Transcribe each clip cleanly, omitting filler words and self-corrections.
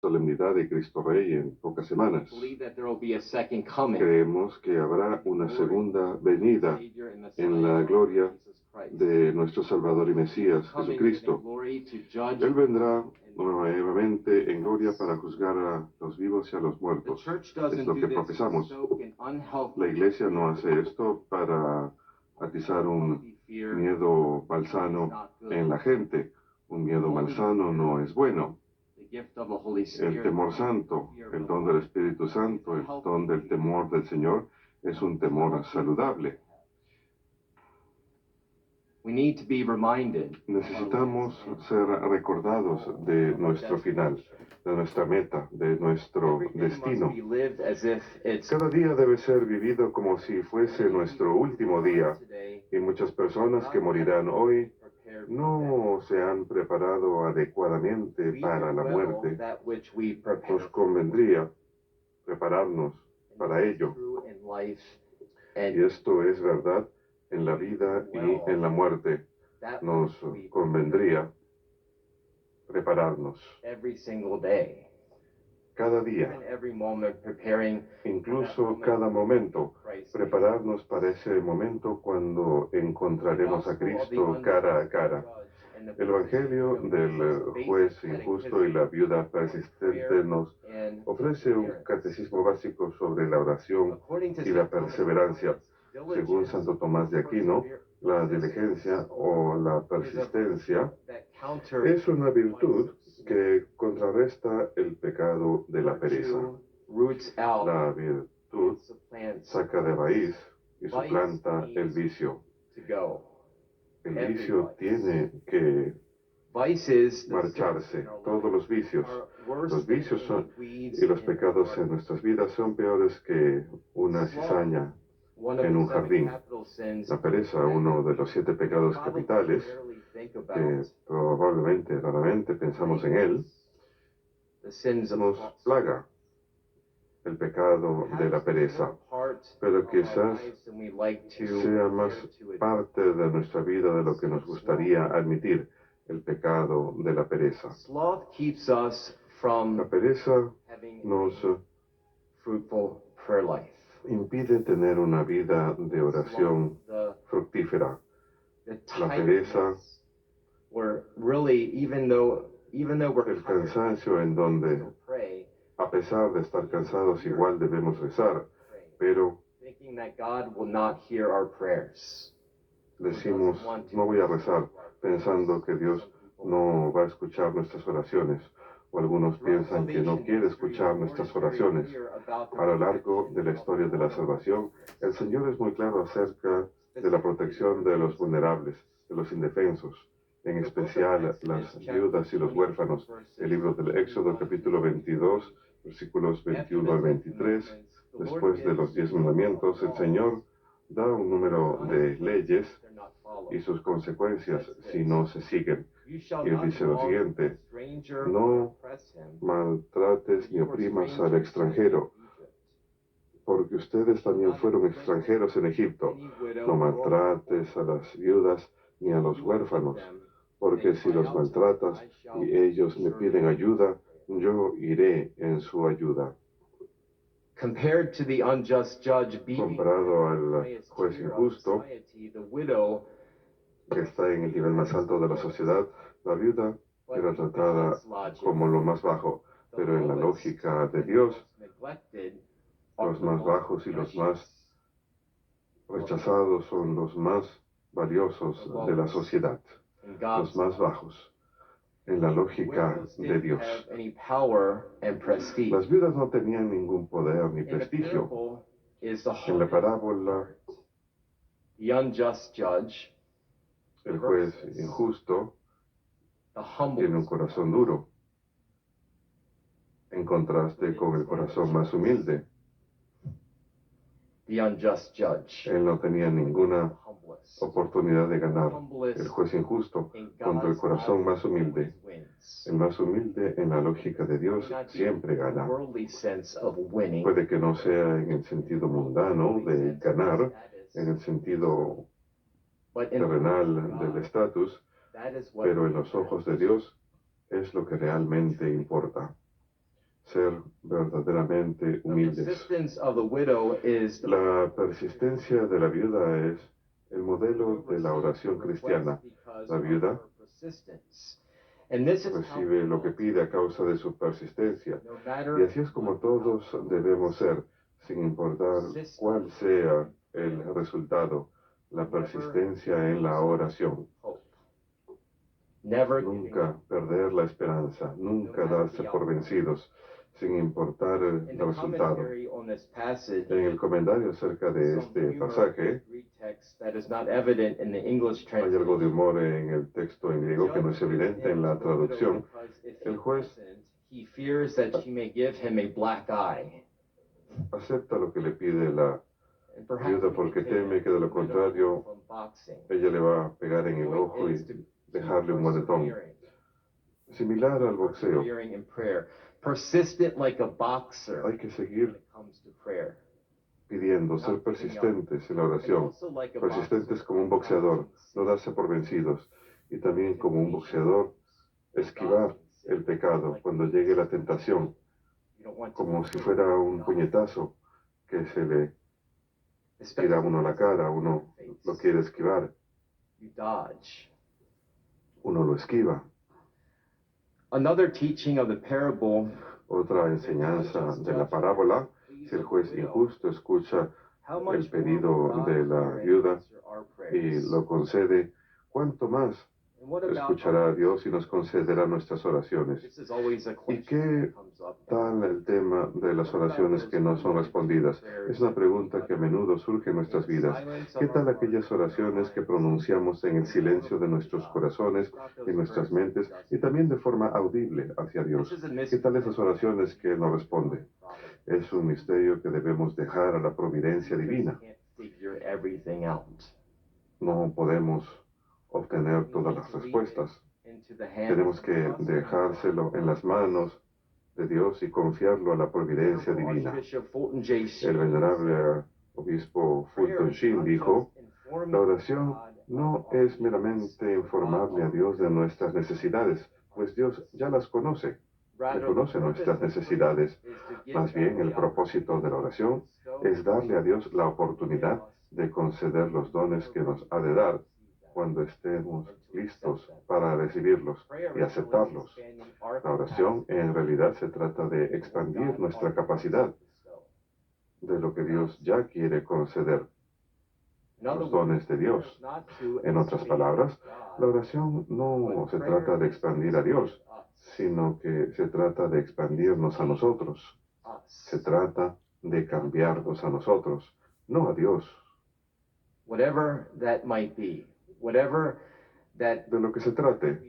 solemnidad de Cristo Rey en pocas semanas. believe that there will be a second coming. Creemos que habrá una segunda venida en la gloria de nuestro Salvador y Mesías, Jesucristo. Él vendrá nuevamente en gloria para juzgar a los vivos y a los muertos. Es lo que profesamos. La iglesia no hace esto para atizar un miedo malsano en la gente. Un miedo malsano no es bueno. El temor santo, el don del Espíritu Santo, el don del temor del Señor es un temor saludable. Necesitamos ser recordados de nuestro final, de nuestra meta, de nuestro destino. Cada día debe ser vivido como si fuese nuestro último día, y muchas personas que morirán hoy no se han preparado adecuadamente para la muerte. Nos convendría prepararnos para ello. Y esto es verdad en la vida y en la muerte. Nos convendría prepararnos cada día, incluso cada momento, prepararnos para ese momento cuando encontraremos a Cristo cara a cara. El Evangelio del juez injusto y la viuda persistente nos ofrece un catecismo básico sobre la oración y la perseverancia. Según Santo Tomás de Aquino, la diligencia o la persistencia es una virtud que contrarresta el pecado de la pereza. La virtud saca de raíz y suplanta el vicio. El vicio tiene que marcharse, todos los vicios. Los vicios y los pecados en nuestras vidas son peores que una cizaña en un jardín. La pereza, uno de los 7 pecados capitales, que probablemente, raramente pensamos en él, nos plaga. El pecado de la pereza, pero quizás sea más parte de nuestra vida de lo que nos gustaría admitir, el pecado de la pereza. La pereza nos impide tener una vida de oración fructífera. La pereza, el cansancio en donde a pesar de estar cansados, igual debemos rezar, pero decimos, no voy a rezar, pensando que Dios no va a escuchar nuestras oraciones, o algunos piensan que no quiere escuchar nuestras oraciones. A lo largo de la historia de la salvación, el Señor es muy claro acerca de la protección de los vulnerables, de los indefensos, en especial las viudas y los huérfanos. El libro del Éxodo, capítulo 22, versículos 21 al 23, después de los 10 mandamientos, el Señor da un número de leyes y sus consecuencias si no se siguen. Y él dice lo siguiente: no maltrates ni oprimas al extranjero, porque ustedes también fueron extranjeros en Egipto. No maltrates a las viudas ni a los huérfanos, porque si los maltratas y ellos me piden ayuda, yo iré en su ayuda. Comparado al juez injusto, que está en el nivel más alto de la sociedad, la viuda era tratada como lo más bajo, pero en la lógica de Dios, los más bajos y los más rechazados son los más valiosos de la sociedad, los más bajos. En la lógica de Dios, las viudas no tenían ningún poder ni prestigio. En la parábola, el juez injusto tiene un corazón duro, en contraste con el corazón más humilde. Él no tenía ninguna oportunidad de ganar. El juez injusto contra el corazón más humilde. El más humilde, en la lógica de Dios, siempre gana. Puede que no sea en el sentido mundano de ganar, en el sentido terrenal del estatus, pero en los ojos de Dios es lo que realmente importa. ser verdaderamente The humildes. persistence of the widow is the La persistencia de la viuda es el modelo de la oración cristiana. La viuda recibe lo que pide a causa de su persistencia. Y así es como todos debemos ser, sin importar cuál sea el resultado, la persistencia en la oración. Nunca perder la esperanza, nunca darse por vencidos, sin importar el resultado. En el comentario acerca de este pasaje, hay algo de humor en el texto en griego que no es evidente en la traducción. El juez acepta lo que le pide la viuda porque teme que de lo contrario ella le va a pegar en el ojo y dejarle un moretón. Similar al boxeo, hay que seguir pidiendo, ser persistentes en la oración, persistentes como un boxeador, no darse por vencidos, y también como un boxeador, esquivar el pecado cuando llegue la tentación, como si fuera un puñetazo que se le tira a uno a la cara, uno lo quiere esquivar, uno lo esquiva. Otra enseñanza de la parábola, si el juez injusto escucha el pedido de la viuda y lo concede, ¿cuánto más escuchará a Dios y nos concederá nuestras oraciones? ¿Y qué tal el tema de las oraciones que no son respondidas? Es una pregunta que a menudo surge en nuestras vidas. ¿Qué tal aquellas oraciones que pronunciamos en el silencio de nuestros corazones, en nuestras mentes y también de forma audible hacia Dios? ¿Qué tal esas oraciones que no responden? Es un misterio que debemos dejar a la providencia divina. No podemos obtener todas las respuestas. Tenemos que dejárselo en las manos de Dios y confiarlo a la providencia divina. El venerable obispo Fulton Sheen dijo, la oración no es meramente informarle a Dios de nuestras necesidades, pues Dios ya las conoce, reconoce nuestras necesidades. Más bien, el propósito de la oración es darle a Dios la oportunidad de conceder los dones que nos ha de dar cuando estemos listos para recibirlos y aceptarlos. La oración en realidad se trata de expandir nuestra capacidad de lo que Dios ya quiere conceder, los dones de Dios. En otras palabras, la oración no se trata de expandir a Dios, sino que se trata de expandirnos a nosotros. Se trata de cambiarnos a nosotros, no a Dios. De lo que se trate,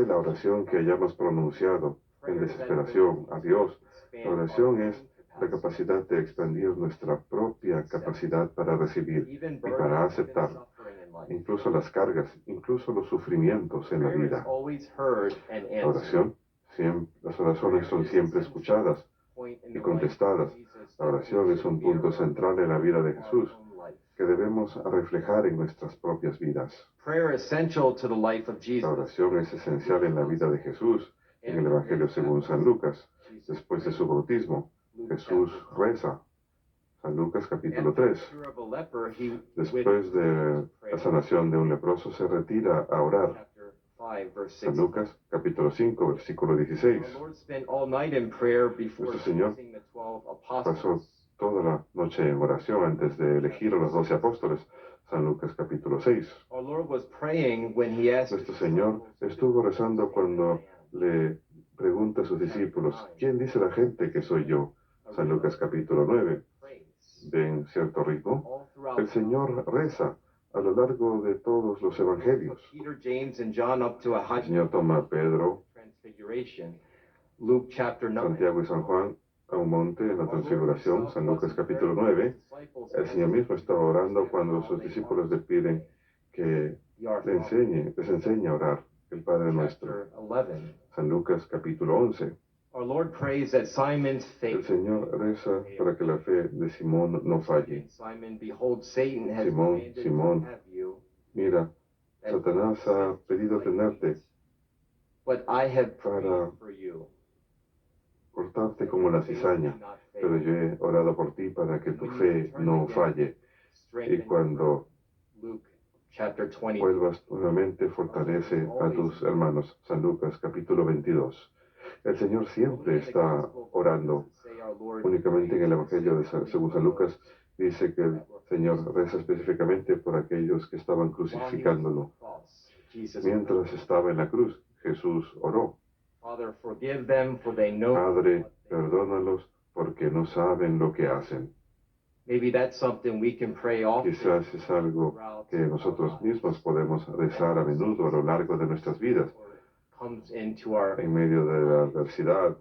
la oración que hayamos pronunciado en desesperación a Dios, la oración es la capacidad de expandir nuestra propia capacidad para recibir y para aceptar, incluso las cargas, incluso los sufrimientos en la vida. Las oraciones son siempre escuchadas y contestadas. La oración es un punto central en la vida de Jesús que debemos reflejar en nuestras propias vidas. La oración es esencial en la vida de Jesús. En el Evangelio según San Lucas, después de su bautismo, Jesús reza. San Lucas capítulo 3. Después de la sanación de un leproso, se retira a orar. San Lucas capítulo 5, versículo 16. Nuestro Señor pasó toda la noche en oración antes de elegir a los 12 apóstoles. San Lucas capítulo 6. Nuestro Señor estuvo rezando cuando le pregunta a sus discípulos, ¿quién dice la gente que soy yo? San Lucas capítulo 9. En cierto ritmo, el Señor reza a lo largo de todos los evangelios. El Señor toma a Pedro, Santiago y San Juan a un monte en la transfiguración, San Lucas capítulo 9. El Señor mismo estaba orando cuando sus discípulos le piden que les enseñe a orar el Padre Nuestro. San Lucas capítulo 11. El Señor reza para que la fe de Simón no falle. Simón, Simón, mira, Satanás ha pedido tenerte, But I have para prayed for you. cortarte como la cizaña, pero yo he orado por ti para que tu fe no falle. Y cuando Luke chapter 20. vuelvas nuevamente, fortalece a tus hermanos. San Lucas capítulo 22. El Señor siempre está orando. Únicamente en el Evangelio de según San Lucas dice que el Señor reza específicamente por aquellos que estaban crucificándolo. Mientras estaba en la cruz, Jesús oró: Father, forgive them, for they know. Padre, perdónalos porque no saben lo que hacen. Maybe that's something we can pray often. Quizás es algo que nosotros mismos podemos rezar a menudo a lo largo de nuestras vidas, Comes into our en medio de la adversidad,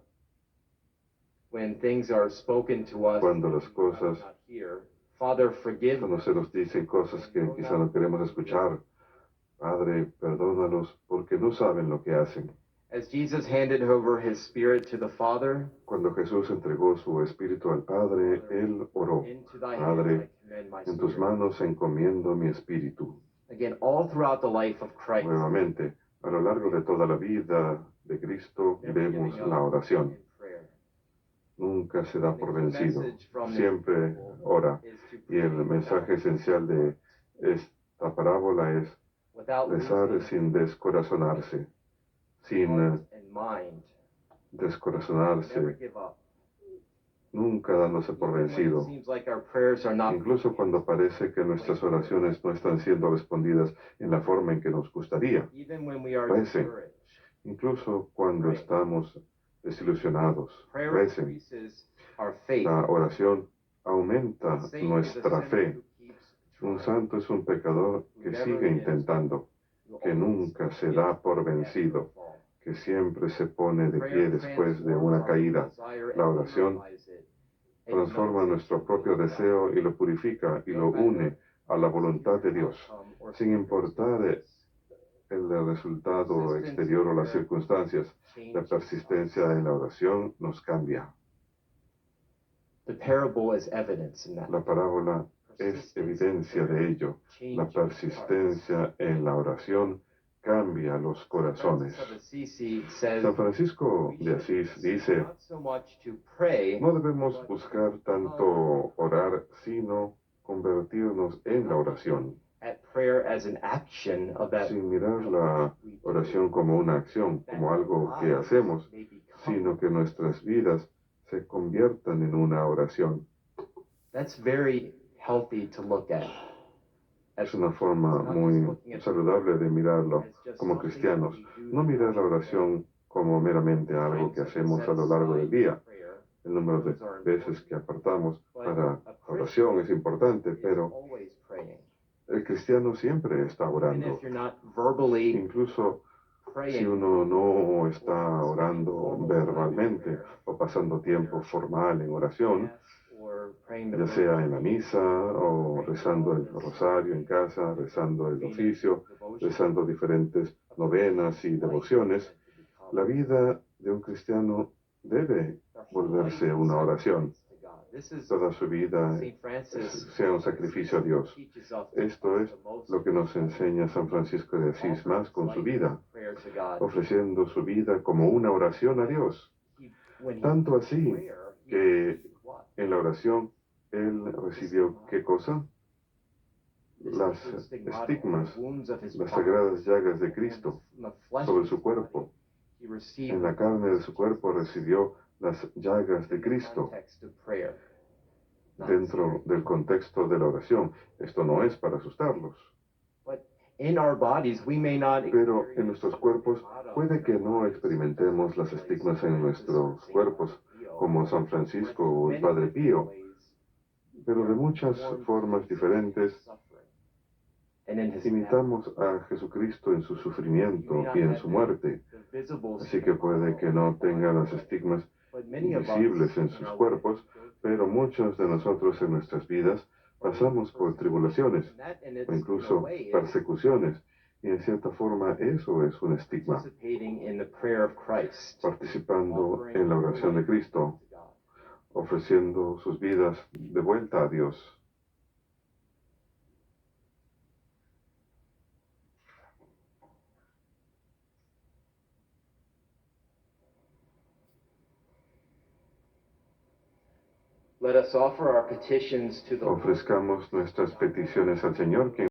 when things are spoken to us. cuando las cosas not here. Father, forgive cuando se nos dicen cosas que quizá no queremos escuchar. Padre, perdónalos porque no saben lo que hacen. As Jesus handed over his spirit to the Father, Cuando Jesús entregó su espíritu al Padre, Él oró: into thy hands Padre, I commend my en tus spirit. manos encomiendo mi espíritu. Again, all throughout the life of Christ. Nuevamente, a lo largo de toda la vida de Cristo vemos la oración. in prayer. Nunca se da por vencido. Siempre ora. Y el mensaje esencial de esta parábola es Without rezar losing sin descorazonarse. Sin heart and mind. Never descorazonarse, give up. nunca dándose por Even when it vencido. seems like our prayers are not Incluso cuando parece que nuestras oraciones no están siendo respondidas en la forma en que nos gustaría. even when we are Recen. discouraged. Incluso cuando estamos desilusionados. Prayer Recen. increases our faith. La oración aumenta A saint is a nuestra sinner fe. who keeps Un trying, santo es un pecador que sigue intentando, who que always nunca se gets da up por after a vencido, fall. que siempre se pone de pie Prayer después de transforms una our caída. desire La and oración purifies it. It transforma unites it nuestro to propio the will of deseo God. y lo purifica y lo une a la voluntad de Dios, Outcome or sin importar circumstance. el resultado exterior o las circunstancias. La persistencia en la oración nos cambia. The parable is evidence in that. La parábola es evidencia de ello. La persistencia en la oración cambia los corazones. San Francisco de Asís dice: Not so much to pray, no debemos buscar tanto orar, sino convertirnos en la oración, at prayer as an action of that sin mirar la oración como una acción, como algo que hacemos, may become. sino que nuestras vidas se conviertan en una oración. That's very healthy to look at. Es una forma muy saludable de mirarlo como cristianos. No mirar la oración como meramente algo que hacemos a lo largo del día. El número de veces que apartamos para oración es importante, pero Always praying. el cristiano siempre está Even orando. if you're not verbally Incluso si praying, uno no está orando verbalmente o pasando tiempo formal en oración, or praying the ya sea en la misa o rezando el rosario en casa, rezando el oficio, rezando diferentes novenas y devociones, la vida de un cristiano debe volverse una oración. Toda su vida sea un sacrificio a Dios. Esto es lo que nos enseña San Francisco de Asís más con su vida, ofreciendo su vida como una oración a Dios. Tanto así que en la oración él recibió ¿qué cosa? Las estigmas, las sagradas llagas de Cristo sobre su cuerpo. En la carne de su cuerpo recibió las llagas de Cristo dentro del contexto de la oración. Esto no es para asustarlos. Pero en nuestros cuerpos puede que no experimentemos las estigmas en nuestros cuerpos como San Francisco o el Padre Pío, pero de muchas formas diferentes imitamos a Jesucristo en su sufrimiento y en su muerte. Así que puede que no tenga las estigmas visibles en sus cuerpos, pero muchos de nosotros en nuestras vidas pasamos por tribulaciones o incluso persecuciones, y en cierta forma eso es un estigma. Participando en la oración de Cristo, ofreciendo sus vidas de vuelta a Dios. Let us offer our petitions to the Lord. Ofrezcamos nuestras peticiones al Señor, quien